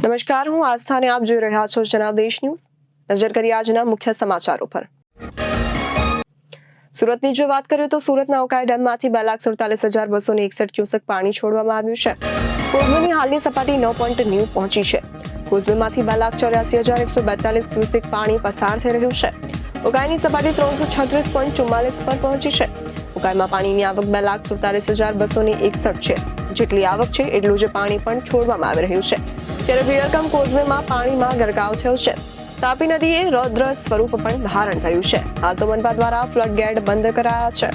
નમસ્કાર, હું આસ્થા અને આપ જોઈ રહ્યા છો જનાદેશ ન્યૂઝ। નજર કરીએ આજના મુખ્ય સમાચારો પર। સુરતની જો વાત કરીએ તો સુરતના ઉકાઈ ડેમમાંથી 2,47,261 ક્યુસેક પાણી છોડવામાં આવ્યું છે। કોઝવેની હાલની સપાટી 9.90 પહોંચી છે। કોઝવેમાંથી 2,84,142 ક્યુસેક પાણી પસાર થઈ રહ્યું છે। ઉકાઈની સપાટી 336.44 પર પહોંચી છે। ઉકાઈમાં પાણીની આવક 2,47,261 છે। જેટલી આવક છે એટલું જ પાણી પણ છોડવામાં આવી રહ્યું છે। ત્યારે વિરકમ કોઝવેમાં પાણીમાં ગરકાવ થયો છે। તાપી નદીએ રૌદ્ર સ્વરૂપ પણ ધારણ કર્યું છે। હાલ તો મનપા દ્વારા ફ્લડ ગેટ બંધ કરાયા છે।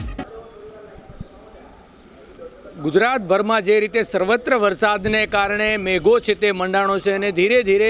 ગુજરાતભરમાં જે રીતે સર્વત્ર વરસાદને કારણે મેઘો છે તે મંડાણો છે અને ધીરે ધીરે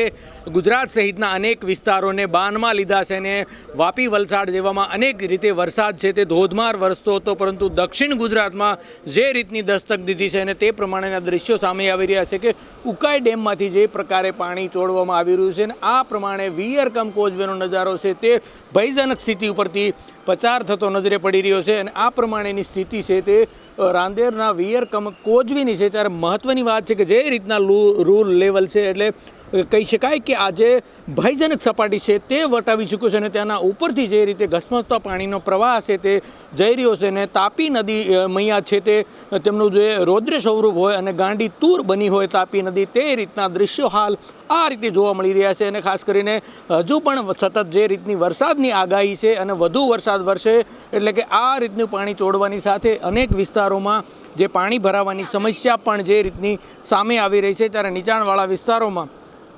ગુજરાત સહિતના અનેક વિસ્તારોને બાનમાં લીધા છે અને વાપી વલસાડ જેવામાં અનેક રીતે વરસાદ છે તે ધોધમાર વરસતો હતો, પરંતુ દક્ષિણ ગુજરાતમાં જે રીતની દસ્તક દીધી છે અને તે પ્રમાણેના દ્રશ્યો સામે આવી રહ્યા છે કે ઉકાઈ ડેમમાંથી જે પ્રકારે પાણી છોડવામાં આવી રહ્યું છે અને આ પ્રમાણે વિયરકમ કોઝવેનો નજારો છે તે ભયજનક સ્થિતિ ઉપરથી પસાર થતો નજરે પડી રહ્યો છે અને આ પ્રમાણેની સ્થિતિ છે તે રાંદેરના વિયરકમ કોઝવીની છે। ત્યારે મહત્વની વાત છે કે જે રીતના રૂલ લેવલ છે એટલે કહી શકાય કે આજે ભયજનક સપાટી છે તે વટાવી ચૂક્યો છે અને તેના ઉપરથી જે રીતે ઘસમસતા પાણીનો પ્રવાહ છે તે જઈ રહ્યો છે અને તાપી નદી મૈયા છે તે તેમનું જે રૌદ્ર સ્વરૂપ હોય અને ગાંડી તૂર બની હોય તાપી નદી, તે રીતના દૃશ્યો હાલ આ રીતે જોવા મળી રહ્યા છે। અને ખાસ કરીને હજુ પણ સતત જે રીતની વરસાદની આગાહી છે અને વધુ વરસાદ વરસે એટલે કે આ રીતનું પાણી છોડવાની સાથે અનેક વિસ્તારોમાં જે પાણી ભરાવાની સમસ્યા પણ જે રીતની સામે આવી રહી છે। ત્યારે નીચાણવાળા વિસ્તારોમાં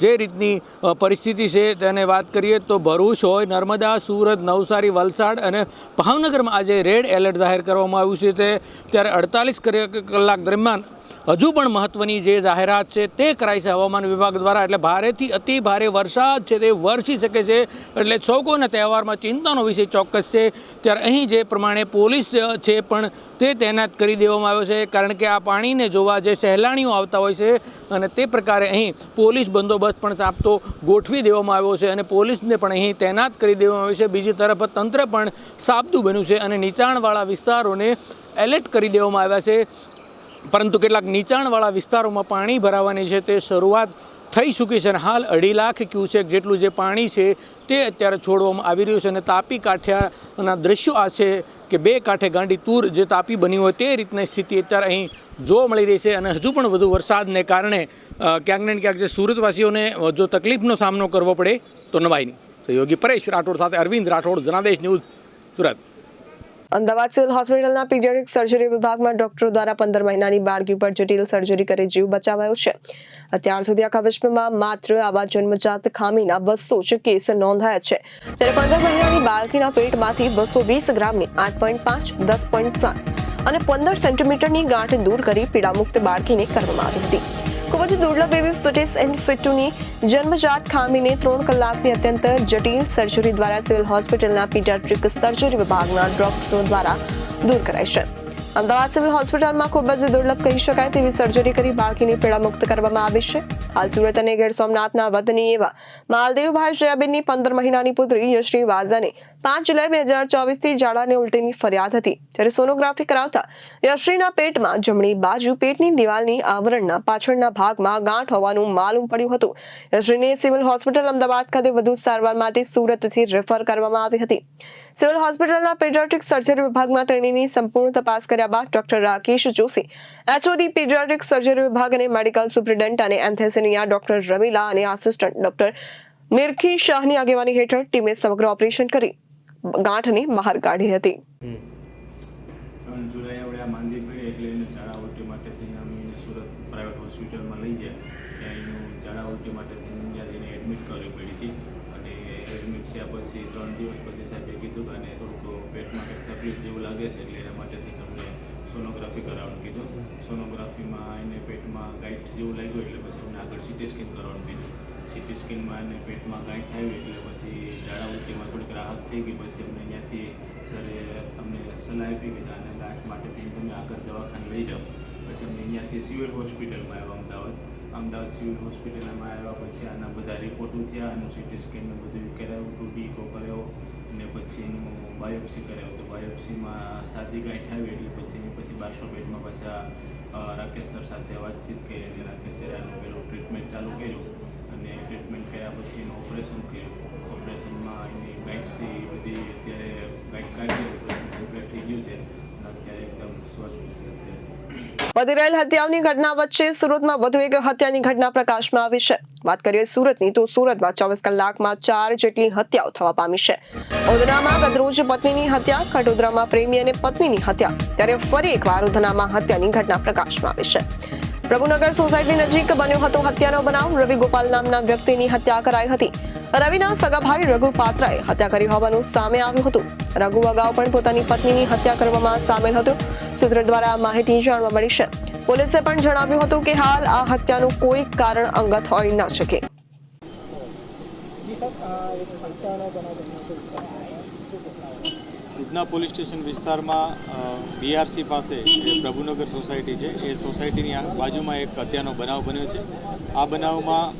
જે રીતની પરિસ્થિતિ છે તેને વાત કરીએ તો ભરૂચ હોય, નર્મદા, સુરત, નવસારી, વલસાડ અને ભાવનગરમાં આજે રેડ એલર્ટ જાહેર કરવામાં આવ્યું છે। ત્યારે 48 કલાક દરમિયાન હજુ પણ મહત્વની જે જાહેરાત છે તે કરાઈ છે હવામાન વિભાગ દ્વારા। એટલે ભારેથી અતિ ભારે વરસાદ છે તે વરસી શકે છે, એટલે ચોકોના તહેવારમાં ચિંતાનો વિષય ચોક્કસ છે। ત્યારે અહીં જે પ્રમાણે પોલીસ છે પણ તે તૈનાત કરી દેવામાં આવ્યો છે, કારણ કે આ પાણીને જોવા જે સહેલાણીઓ આવતા હોય છે અને તે પ્રકારે અહીં પોલીસ બંદોબસ્ત પણ ચાંપતો ગોઠવી દેવામાં આવ્યો છે અને પોલીસને પણ અહીં તૈનાત કરી દેવામાં આવ્યો છે। બીજી તરફ તંત્ર પણ સાબદું બન્યું છે અને નીચાણવાળા વિસ્તારોને એલર્ટ કરી દેવામાં આવ્યા છે, પરંતુ કેટલાક નીચાણવાળા વિસ્તારોમાં પાણી ભરાવાની છે તે શરૂઆત થઈ ચૂકી છે અને હાલ 2.5 લાખ ક્યુસેક જેટલું જે પાણી છે તે અત્યારે છોડવામાં આવી રહ્યું છે। અને તાપી કાંઠાના દ્રશ્યો આ છે કે બે કાંઠે ગાંડી તૂર જે તાપી બની હોય તે રીતની સ્થિતિ અત્યારે અહીં જોવા મળી રહી છે। અને હજુ પણ વધુ વરસાદને કારણે ક્યાંક ને ક્યાંક જે સુરતવાસીઓને જો તકલીફનો સામનો કરવો પડે તો નવાઈ નહીં। સહયોગી પરેશ રાઠોડ સાથે અરવિંદ રાઠોડ, જનાદેશ ન્યૂઝ, સુરત। અમદાવાદ સિવિલ હોસ્પિટલના પીડિયાટ્રિક સર્જરી વિભાગમાં ડોક્ટરો દ્વારા 15 મહિનાની બાળકી પર જટિલ સર્જરી કરી જીવ બચાવાયો છે। અત્યાર સુધી આખા વિશ્વમાં માત્ર આવા જન્મજાત ખામીના 200 જ કેસ નોંધાયા છે। ત્યારે 15 મહિનાની બાળકીના પેટમાંથી 220 ગ્રામની 8.5, 10.7 અને 15 સેન્ટીમીટરની ગાંઠ દૂર કરી પીડામુક્ત બાળકીને કરવામાં આવી હતી। ખૂબ જ દુર્લભ એવી ફિટિસ એન્ડ ફિટુની જન્મજાત ખામીને 3 કલાકની અત્યંત જટિલ સર્જરી દ્વારા સિવિલ હોસ્પિટલના પીડિયાટ્રિક સર્જરી વિભાગના ડોક્ટરો દ્વારા દૂર કરાઈ છે। અમદાવાદ સિવિલ હોસ્પિટલમાં ખૂબ જ દુર્લભ કહી શકાય તેવી સર્જરી કરી બાળકીને પીડામુક્ત કરવામાં આવી છે। હાલ સુરત અને ગીર સોમનાથના વતની એવા માલદેવભાઈ જયાબેનની 15 મહિનાની પુત્રી યશ્રી વાઝાને 5 જુલાઈ 2024થી ઝાડા અને ઉલટીની ફરિયાદ હતી। ત્યારે સોનોગ્રાફી કરાવતા યશ્રીના પેટમાં જમણી બાજુ પેટની દિવાલની આવરણના પાછળના ભાગમાં ગાંઠ હોવાનું માલુમ પડ્યું હતું। યશ્રીને સિવિલ હોસ્પિટલ અમદાવાદ ખાતે વધુ સારવાર માટે સુરતથી રેફર કરવામાં આવી હતી। સિવિલ હોસ્પિટલના પીડિયાટ્રિક સર્જરી વિભાગમાં તેણીની સંપૂર્ણ તપાસ કર્યા બાદ doctor Rakesh Joshi, HOD paediatric surgery વિભાગ અને મેડિકલ સુપ્રિન્ટેન્ડન્ટ અને એન્થેસિનિયા ડોક્ટર રમીલા અને આસિસ્ટન્ટ ડોક્ટર મિરખી શાહની આગેવાની હેઠળ ટીમે સમગ્ર ઓપરેશન કરી ગાંઠને બહાર કાઢી હતી। જુલાઈ આપણે આ માંદી પડી એટલે એને ઝાડા ઉલટી માટે થઈને અમે સુરત પ્રાઇવેટ હોસ્પિટલમાં લઈ ગયા। ત્યાં એનું ઝાડા ઉલટી માટે થઈને ત્યાં એને એડમિટ કરવી પડી હતી અને એડમિટ થયા પછી 3 દિવસ પછી સાહેબે કીધું કે આને થોડુંક પેટમાં કંઈક તકલીફ જેવું લાગે છે એટલે એના માટેથી તમને સોનોગ્રાફી કરાવવાનું કીધું। સોનોગ્રાફીમાં એને પેટમાં ગાંઠ જેવું લાગ્યું એટલે પછી અમને આગળ CT સ્કેન કરવાનું કીધું। CT સ્કેનમાં એને પેટમાં ગાંઠ આવી એટલે પછી ઝાડા ઉલટીમાં થોડીક રાહત થઈ ગઈ। પછી અમને ત્યાંથી સરે અમને સલાહ આપી કે આને ગાંઠ માટેથી તમે આગળ દવાખાને લઈ જાઓ। પછી અમને અહીંયાથી સિવિલ હોસ્પિટલમાં આવ્યા અમદાવાદ સિવિલ હોસ્પિટલમાં આવ્યા પછી આના બધા રિપોર્ટો થયા, આનું CT સ્કેનનું બધું કરાવ્યું, 2D ઇકો કર્યો અને પછી એનું બાયોપ્સી કરાવ્યું। તો બાયોપ્સીમાં સાદી ગાંઠ આવી એટલે પછી 1200 બેડમાં પાછા રાકેશ સર સાથે વાતચીત કરી અને રાકેશ સરે આનું પેલું ટ્રીટમેન્ટ ચાલુ કર્યું અને ટ્રીટમેન્ટ કર્યા પછી એનું ઓપરેશન કર્યું. ઓપરેશનમાં એની બાઇક છે એ બધી અત્યારે બાઇક કાઢી ઓપરેશન કમ્પ્લીટ થઈ ગયું છે અને અત્યારે એકદમ સ્વસ્થ છે અત્યારે. વધી રહેલ હત્યાઓની ઘટના વચ્ચે સુરતમાં વધુ એક હત્યાની ઘટના પ્રકાશમાં આવી છે. વાત કરીએ સુરતની તો સુરતમાં 24 કલાકમાં 4 જેટલી હત્યાઓ થવા પામી છે. ઉધનામાં ગતરોજ પત્નીની હત્યા, ખટોદરામાં પ્રેમી અને પત્નીની હત્યા, ત્યારે ફરી એકવાર ઉધનામાં હત્યાની ઘટના પ્રકાશમાં આવી છે. પ્રભુનગર સોસાયટી નજીક બન્યો હતો હત્યાનો બનાવ. રવિ ગોપાલ નામના વ્યક્તિની હત્યા કરાઈ હતી. રવિના સગા ભાઈ રઘુ પાત્રાએ હત્યા કરી હોવાનું સામે આવ્યું હતું. રઘુ અગાઉ પણ પોતાની પત્નીની હત્યા કરવામાં સામેલ હતો. સૂત્રો દ્વારા માહિતી જાણવા મળી છે. પોલીસે પણ જણાવ્યું હતું કે હાલ આ હત્યાનું કોઈ કારણ અંગત હોઈ ન શકે. ઉધના પોલીસ સ્ટેશન વિસ્તારમાં બીઆરસી પાસે જે પ્રભુનગર સોસાયટી છે એ સોસાયટીની બાજુમાં એક હત્યાનો બનાવ બન્યો છે. આ બનાવમાં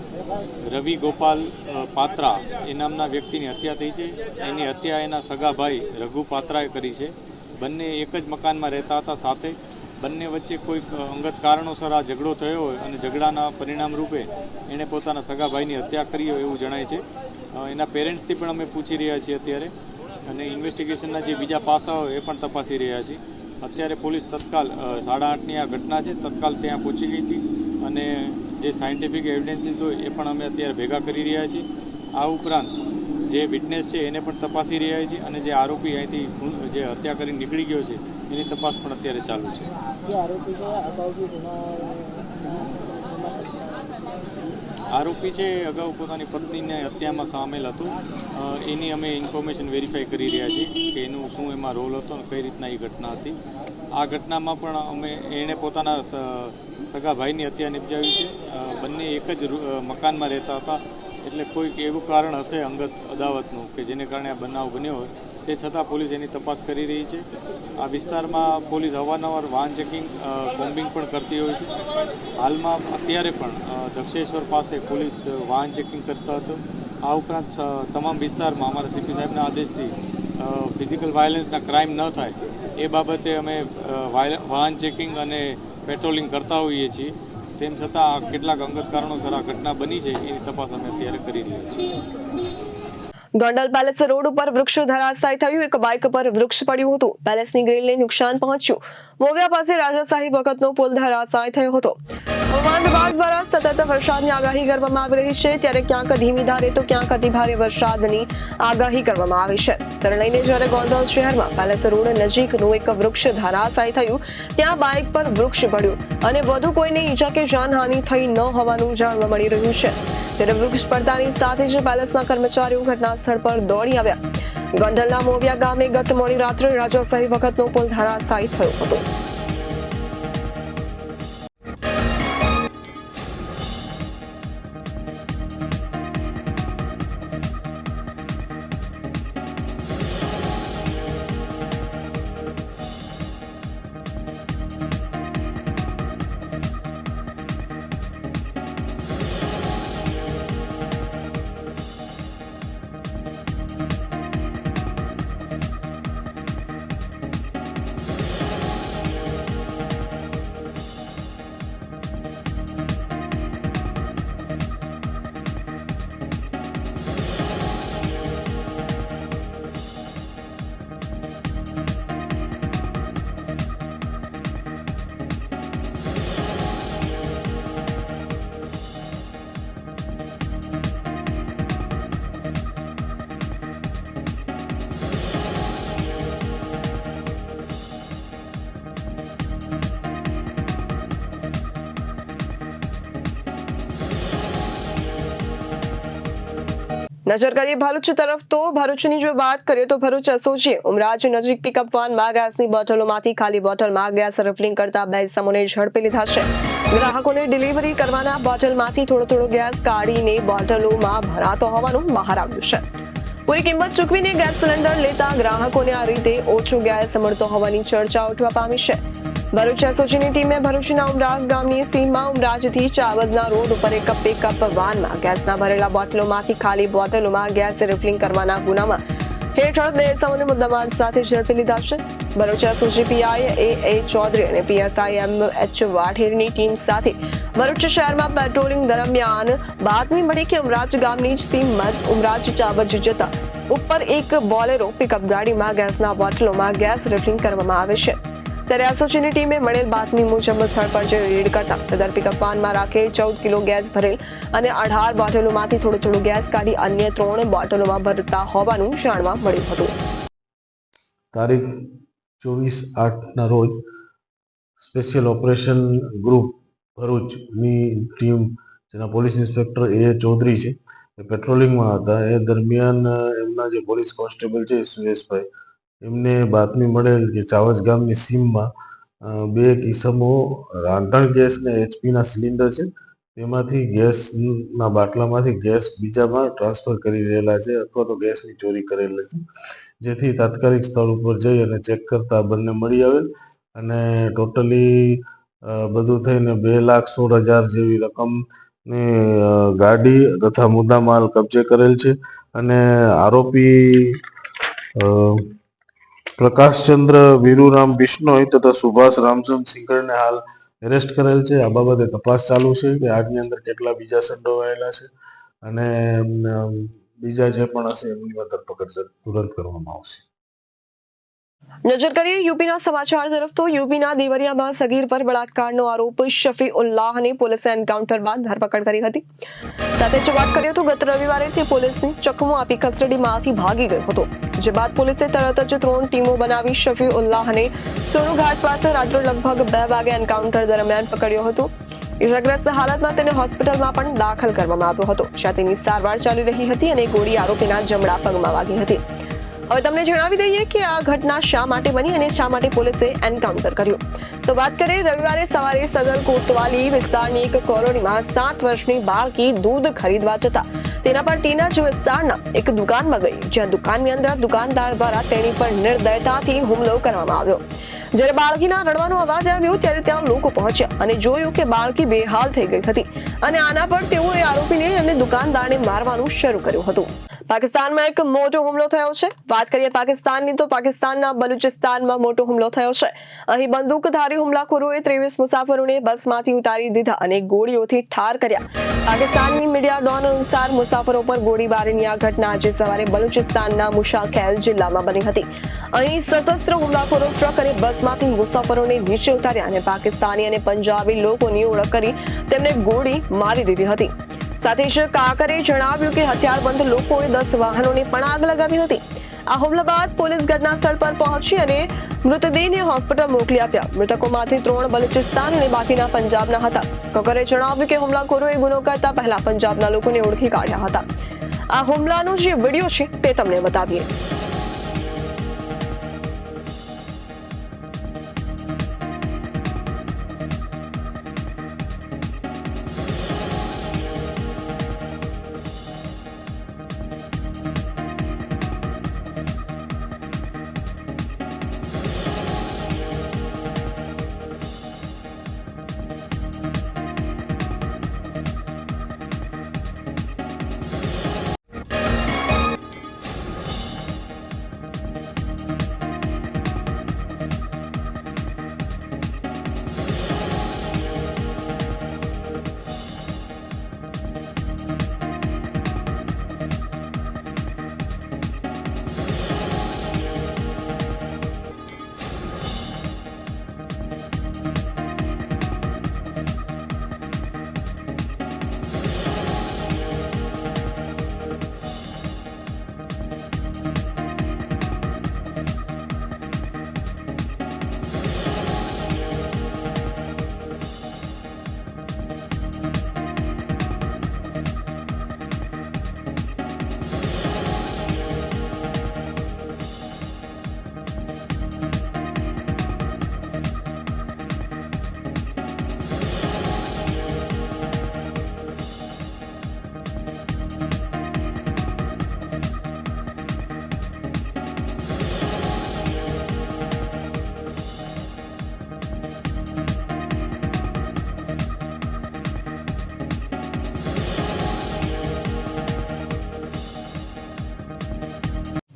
રવિ ગોપાલ પાત્રા એ નામના વ્યક્તિની હત્યા થઈ છે. એની હત્યા એના સગા ભાઈ રઘુ પાત્રાએ કરી છે. બંને એક જ મકાનમાં રહેતા હતા સાથે. બંને વચ્ચે કોઈ અંગત કારણોસર આ ઝઘડો થયો હોય અને ઝઘડાના પરિણામ રૂપે એણે પોતાના સગા ભાઈની હત્યા કરી હોય એવું જણાય છે. એના પેરેન્ટ્સથી પણ અમે પૂછી રહ્યા છીએ અત્યારે, અને ઇન્વેસ્ટિગેશનના જે બીજા પાસાઓ એ પણ તપાસી રહ્યા છીએ. અત્યારે પોલીસ તત્કાલ 8:30ની આ ઘટના છે, તત્કાલ ત્યાં પહોંચી ગઈ હતી અને જે સાયન્ટિફિક એવિડન્સીસ હોય એ પણ અમે અત્યારે ભેગા કરી રહ્યા છીએ. આ ઉપરાંત જે વિટનેસ છે એને પણ તપાસી રહ્યા છીએ અને જે આરોપી અહીંથી જે હત્યા કરી નીકળી ગયો છે એની તપાસ પણ અત્યારે ચાલુ છે. આરોપી છે અગાઉ પોતાની પત્નીને હત્યામાં સામેલ હતો. એની અમે ઇન્ફોર્મેશન વેરીફાઈ કરી રહ્યા છીએ કે એનું શું એમાં રોલ હતો અને કઈ રીતના એ ઘટના હતી. આ ઘટનામાં પણ એણે પોતાના સગા ભાઈની હત્યા નિપજાવી છે. બંને એક જ મકાનમાં રહેતા હતા, એટલે કોઈક એવું કારણ હશે અંગત અદાવતનું કે જેને કારણે આ બનાવ બન્યો હોય. તે છતાં પોલીસ એની તપાસ કરી રહી છે. આ વિસ્તારમાં પોલીસ અવારનવાર વાહન ચેકિંગ, કોમ્બિંગ પણ કરતી હોય છે. હાલમાં અત્યારે પણ દક્ષેશ્વર પાસે પોલીસ વાહન ચેકિંગ કરતા હતો. આ ઉપરાંત તમામ વિસ્તારમાં અમારા સીપી સાહેબના આદેશથી ફિઝિકલ વાયલન્સના ક્રાઇમ ન થાય એ બાબતે અમે વાહન ચેકિંગ અને પેટ્રોલિંગ કરતા હોઈએ છીએ. તેમ છતાં કેટલાક અંગત કારણોસર આ ઘટના બની છે એની તપાસ અમે અત્યારે કરી રહ્યા છીએ. ગોંડલ પેલેસ રોડ ઉપર વૃક્ષો ધરાશાયી થયું. એક બાઇક પર વૃક્ષ પડ્યું હતું. પેલેસની ગ્રીલને નુકસાન પહોંચ્યું. મોવિયા પાસે રાજાશાહી વખતનો પુલ ધરાશાયી થયો હતો. હવામાન વિભાગ દ્વારા સતત વરસાદની આગાહી કરવામાં આવી રહી છે, ત્યારે ક્યાંક ધીમી ધારે તો ક્યાંક અતિભારે વરસાદની આગાહી કરવામાં આવી છે. તેને લઈને જ્યારે ગોંડલ શહેરમાં પેલેસ રોડ નજીકનું એક વૃક્ષ ધરાશાયી થયું, ત્યાં બાઇક પર વૃક્ષ પડ્યું અને વધુ કોઈને ઈજા કે જાનહાનિ થઈ ન હોવાનું જાણવા મળી રહ્યું છે. ત્યારે વૃક્ષ પડતાની સાથે જ પેલેસના કર્મચારીઓ ઘટના સ્થળ પર દોડી આવ્યા. ગોંડલના મોવિયા ગામે ગત મોડી રાત્રે રાજાશાહી વખતનો પુલ ધરાશાયી થયો હતો. નજર કરીએ ભરૂચ તરફ તો ભરૂચની જો વાત કરીએ તો ભરૂચ એસઓજી ઉમરાજ નજીક પિકઅપ વાનમાં ગેસની બોટલોમાંથી ખાલી બોટલમાં ગેસ રિફિલિંગ કરતા બે ઇસમોને ઝડપી લીધા છે. ગ્રાહકોને ડિલિવરી કરવાના બોટલમાંથી થોડો ગેસ કાઢીને બોટલોમાં ભરાતો હોવાનું બહાર આવ્યું છે. પૂરી કિંમત ચૂકવીને ગેસ સિલિન્ડર લેતા ગ્રાહકોને આ રીતે ઓછો ગેસ મળતો હોવાની ચર્ચા ઉઠવા પામી છે. ભરૂચ એસઓજીની ટીમે ભરૂચના ઉમરાજ ગામની સીમમાં ઉમરાજથી ચાવદના રોડ ઉપર એક પિકઅપ વાનમાં ગેસના ભરેલા બોટલોમાંથી ખાલી બોટલોમાં ગેસ રિફિલિંગ કરવાના ગુનામાં હેઠળ બે ઇસમોને મુદ્દામાલ સાથે ઝડપી લીધા છે. Bharuch SOG PI A Chaudhari અને પીએસઆઈ એમ એચ વાઢેરની ટીમ સાથે ભરૂચ શહેરમાં પેટ્રોલિંગ દરમિયાન બાતમી મળી કે ઉમરાજ ગામની જ સીમમાં ઉમરાજ ચાવજ જતા ઉપર એક બોલેરો પિકઅપ ગાડીમાં ગેસના બોટલોમાં ગેસ રિફિલિંગ કરવામાં આવે છે। ત્યારે એસઓજીની ટીમે મળેલ બાતમી મુજબ સ્થળ પર જઈ રેડ કરતા સદર પિકઅપ વાનમાં રાખેલ 14 કિલો ગેસ ભરેલ અને 18 બોટલોમાંથી થોડો ગેસ કાઢી અન્ય 3 બોટલોમાં ભરતા હોવાનું જાણવા મળ્યું હતું। તારીખ 24/8ના રોજ સ્પેશિયલ ઓપરેશન ગ્રુપ ભરૂચની ટીમ જેના પોલીસ ઇન્સ્પેક્ટર એ ચૌધરી છે એ પેટ્રોલિંગમાં હતા। એ દરમિયાન એમના જે પોલીસ કોન્સ્ટેબલ છે સુરેશભાઈ એમને બાતમી મળેલ કે ચાવજ ગામની સીમમાં 2 કિસમો રાંધણ ગેસ ને એચપીના સિલિન્ડર છે તેમાંથી ગેસના બાટલામાંથી ગેસ બીજામાં ટ્રાન્સફર કરી રહેલા છે અથવા તો ગેસની ચોરી કરેલ છે, જેથી તાત્કાલિક સ્થળ ઉપર જઈ અને ચેક કરતા બંને મળી આવેલ અને ટોટલી બધું થઈને 2,16,000 જેવી રકમની ગાડી તથા મુદ્દામાલ કબજે કરેલ છે અને આરોપી પ્રકાશચંદ્ર વીરુરામ બિશ્નોઈ તથા સુભાષ રામચંદ સિંગરને હાલ એરેસ્ટ કરેલ છે। આ બાબતે તપાસ ચાલુ છે કે આની અંદર કેટલા બીજા સંડોવાયેલા છે અને બીજા જે પણ હશે એમની ધરપકડ તુરંત કરવામાં આવશે। નજર કરીએ યુપીના સમાચાર તરફ તો યુપીના દેવરિયામાં સગીર પર બળાત્કારનો આરોપ શફીઉલ્લાહને પોલીસે એન્કાઉન્ટર બાદ ધરપકડ કરી હતી। સાથે જ વાત કરીએ તો ગત રવિવારે તે પોલીસની ચકમો આપી કસ્ટડીમાંથી ભાગી ગયો હતો, જે બાદ પોલીસે તરત જ 3 ટીમો બનાવી શફીઉલ્લાહને સોનુઘાટ પાસે રાત્રે લગભગ 2 વાગે એન્કાઉન્ટર દરમિયાન પકડ્યો હતો। ઇજાગ્રસ્ત હાલતમાં તેને હોસ્પિટલમાં પણ દાખલ કરવામાં આવ્યો હતો, જ્યાં તેની સારવાર ચાલી રહી હતી અને ગોળી આરોપીના જમણા પગમાં વાગી હતી। હવે તમને જણાવી દઈએ કે આ ઘટના શા માટે બની અને શા માટે પોલીસે એન્કાઉન્ટર કર્યું। તો વાત કરીએ રવિવારે સવારે સદલ કોતવાલી વિસ્તારની એક કોલોનીમાં 7 વર્ષની બાળકી દૂધ ખરીદવા જતા તેના પર તેના જ વિસ્તારના એક દુકાનમાં ગઈ, જ્યાં દુકાનની અંદર દુકાનદાર દ્વારા તેની પર નિર્દયતાથી હુમલો કરવામાં આવ્યો। જ્યારે બાળકીના રડવાનો અવાજ આવ્યો ત્યારે ત્યાં લોકો પહોંચ્યા અને જોયું કે બાળકી બેહાલ થઈ ગઈ હતી અને આના પર તેઓએ આરોપીને અને દુકાનદારને મારવાનું શરૂ કર્યું હતું। પાકિસ્તાનમાં એક મોટો હુમલો થયો છે। વાત કરીએ પાકિસ્તાનની તો પાકિસ્તાનના બલુચિસ્તાનમાં મોટો હુમલો થયો છે। અહીં બંદૂકધારી હુમલાખોરોએ 23 મુસાફરોને બસમાંથી ઉતારી દીધા અને ગોળીઓથી ઠાર કર્યા। પાકિસ્તાનની મીડિયા ડોન અનુસાર મુસાફરો પર ગોળીબારીની આ ઘટના આજે સવારે બલુચિસ્તાનના મુશાખેલ જિલ્લામાં બની હતી। અહીં સશસ્ત્ર હુમલાખોરો ટ્રક અને બસમાંથી મુસાફરોને નીચે ઉતાર્યા અને પાકિસ્તાની અને પંજાબી લોકોની ઓળખ કરી તેમને ગોળી મારી દીધી હતી। સાથે જ કાકરે જણાવ્યું કે હથિયારબંધ લોકોએ 10 વાહનોને પણ આગ લગાવી હતી। આ હુમલા બાદ પોલીસ ઘટના સ્થળ પર પહોંચી અને મૃતદેહને હોસ્પિટલ મોકલી આપ્યા। મૃતકોમાંથી 3 બલુચિસ્તાન અને બાકીના પંજાબના હતા। કાકરે જણાવ્યું કે હુમલાખોરોએ ગુનો કરતા પહેલા પંજાબના લોકોને ઓળખી કાઢ્યા હતા। આ હુમલાનો જે વિડીયો છે તે તમને બતાવીએ।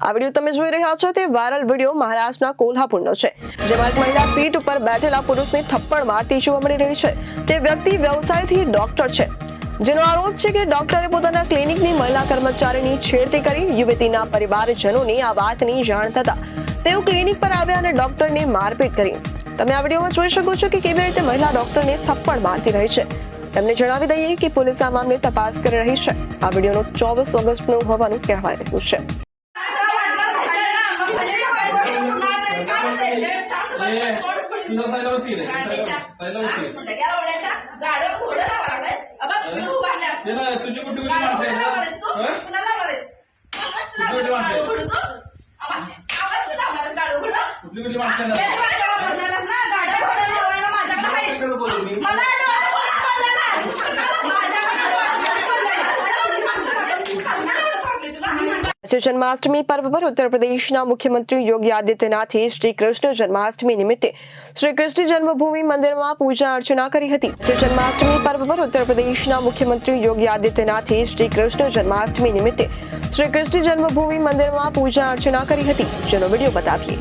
આ વિડીયો તમે જોઈ રહ્યા છો તે વાયરલ વિડીયો મહારાષ્ટ્રના કોલ્હાપુરનો છે, જેમાં એક મહિલા સીટ ઉપર બેઠેલા પુરુષને થપ્પડ મારતી જોવા મળી રહી છે। તે વ્યક્તિ વ્યવસાયથી ડોક્ટર છે, જેનો આરોપ છે કે ડોક્ટરે પોતાના ક્લિનિકની મહિલા કર્મચારીની છેડતી કરી. યુવતીના પરિવારજનોને આ વાતની જાણ થતા તેઓ ક્લિનિક પર આવ્યા અને ડોક્ટરને મારપીટ કરી. તમે આ વિડીયોમાં જોઈ શકો છો કે કેવી રીતે મહિલા ડોક્ટરને થપ્પડ મારતી રહી છે. તેમને જણાવી દઈએ કે પોલીસ આ મામલે તપાસ કરી રહી છે. આ વિડીયોનો 24 ઓગસ્ટનો હોવાનું કહેવાય રહ્યું છે. જન્માષ્ટમી પર્વ પર ઉત્તર પ્રદેશના મુખ્યમંત્રી યોગી આદિત્યનાથે શ્રી કૃષ્ણ જન્માષ્ટમી નિમિત્તે શ્રી કૃષ્ણ જન્મભૂમિ મંદિરમાં પૂજા અર્ચના કરી હતી. જન્માષ્ટમી પર્વ પર ઉત્તર પ્રદેશના મુખ્યમંત્રી યોગી આદિત્યનાથે શ્રી કૃષ્ણ જન્માષ્ટમી નિમિત્તે શ્રી કૃષ્ણ જન્મભૂમિ મંદિરમાં પૂજા અર્ચના કરી હતી, જેનો વિડીયો બતાવીએ.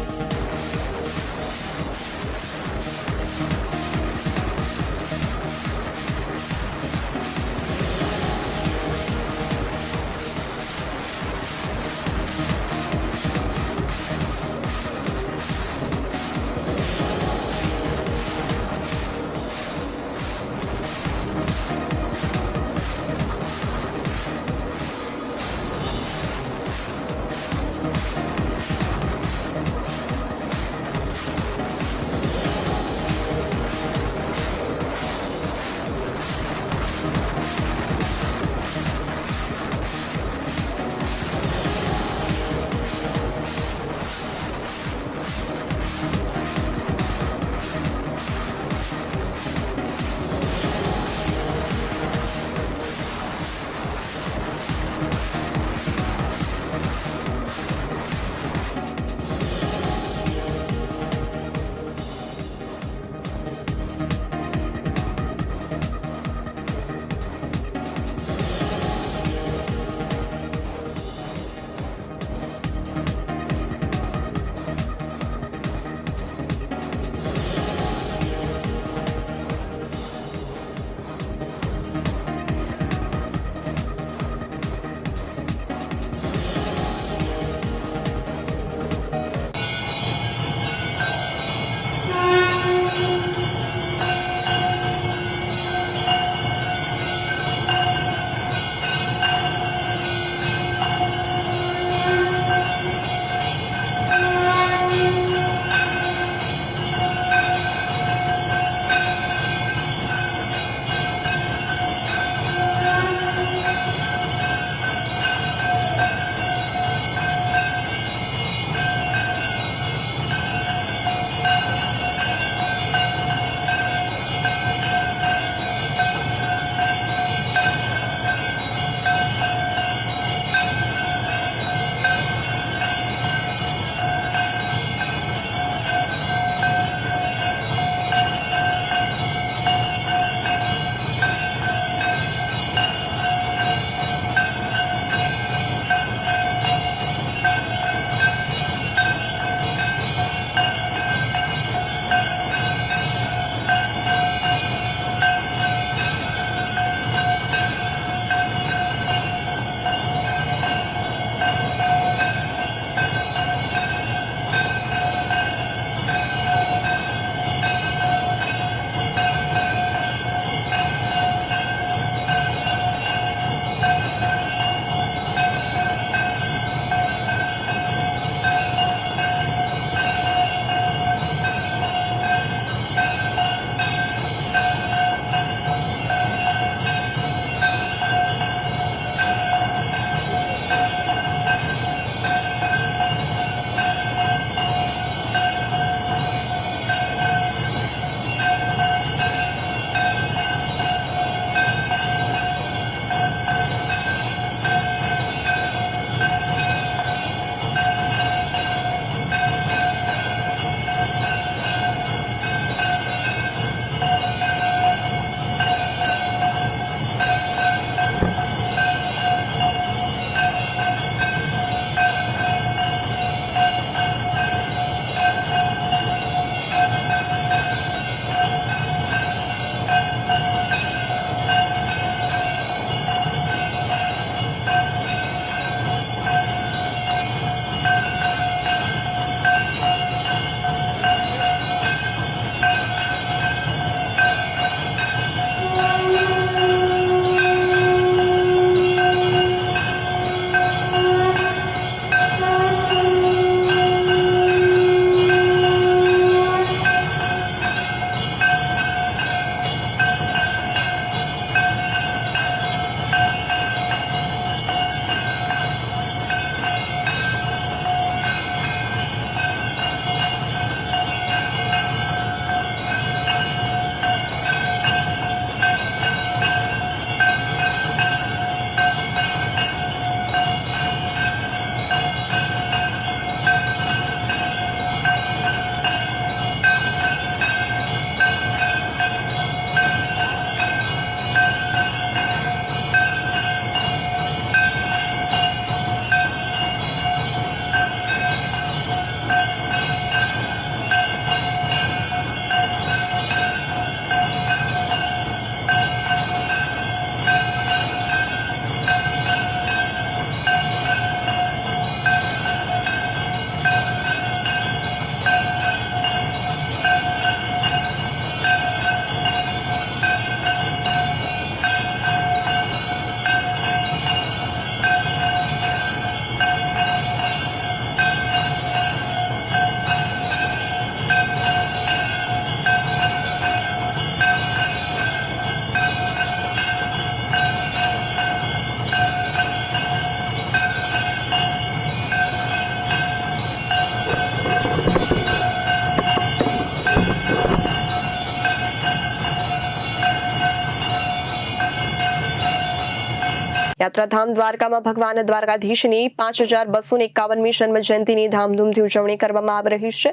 યાત્રાધામ દ્વારકામાં ભગવાન દ્વારકાધીશની 5251મી જન્મ જયંતિની ધામધૂમથી ઉજવણી કરવામાં આવી રહી છે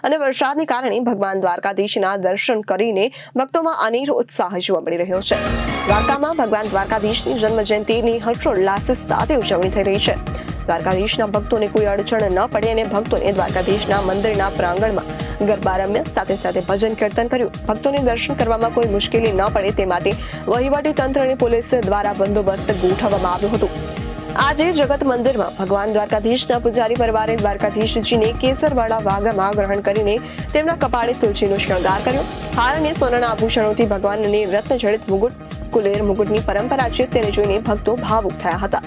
અને વરસાદને કારણે ભગવાન દ્વારકાધીશના દર્શન કરીને ભક્તોમાં અનેરો ઉત્સાહ જોવા મળી રહ્યો છે. દ્વારકામાં ભગવાન દ્વારકાધીશની જન્મ જયંતિની હર્ષોલ્લાસ સાથે ઉજવણી થઈ રહી છે. દ્વારકાધીશના ભક્તોને કોઈ અડચણ ન પડે અને ભક્તોને દ્વારકાધીશના મંદિરના પ્રાંગણમાં ગરબા રમ્યા, સાથે સાથે ભજન કીર્તન કર્યું. ભક્તોને દર્શન કરવામાં કોઈ મુશ્કેલી ન પડે તે માટે વહીવટી તંત્ર અને પોલીસ દ્વારા બંદોબસ્ત ગોઠવવામાં આવ્યો હતો. આજે જગત મંદિરમાં ભગવાન દ્વારકાધીશના પૂજારી પરિવારે દ્વારકાધીશજીને કેસરવાળા વાઘામાં ગ્રહણ કરીને તેમના કપાળે તુલસીનો શણગાર કર્યો. હાર અને સોનાના આભૂષણોથી ભગવાનને રત્નજડિત મુગુટ, કુલેર મુગુટની પરંપરા છે તેને જોઈને ભક્તો ભાવુક થયા હતા.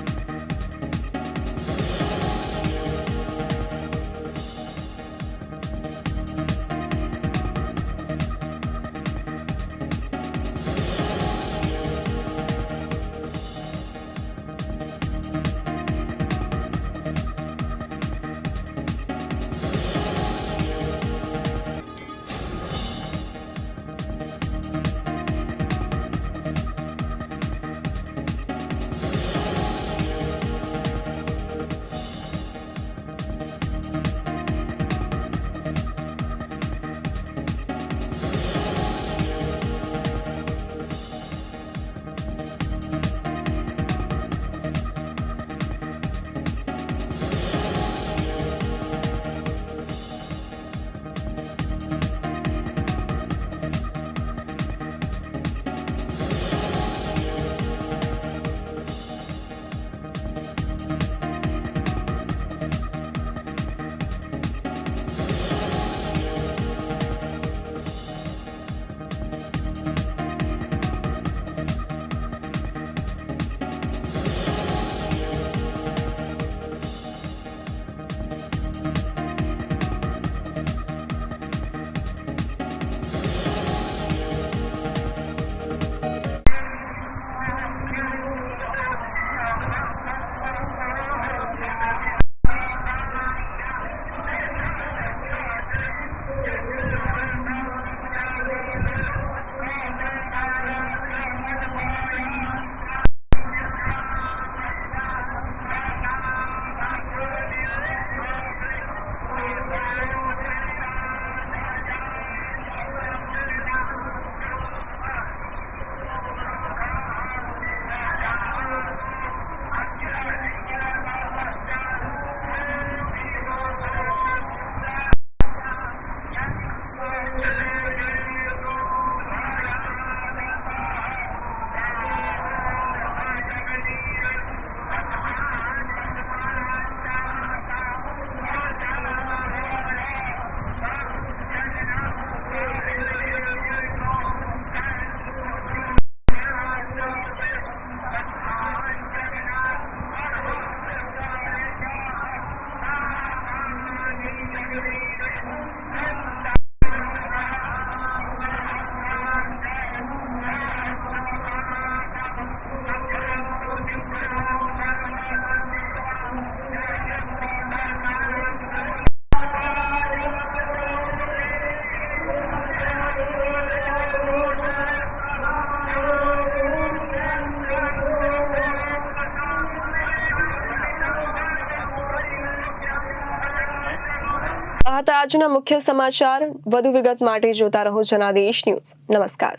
આ હતા આજના મુખ્ય સમાચાર. વધુ વિગત માટે જોતા રહો જનાદેશ ન્યૂઝ. નમસ્કાર.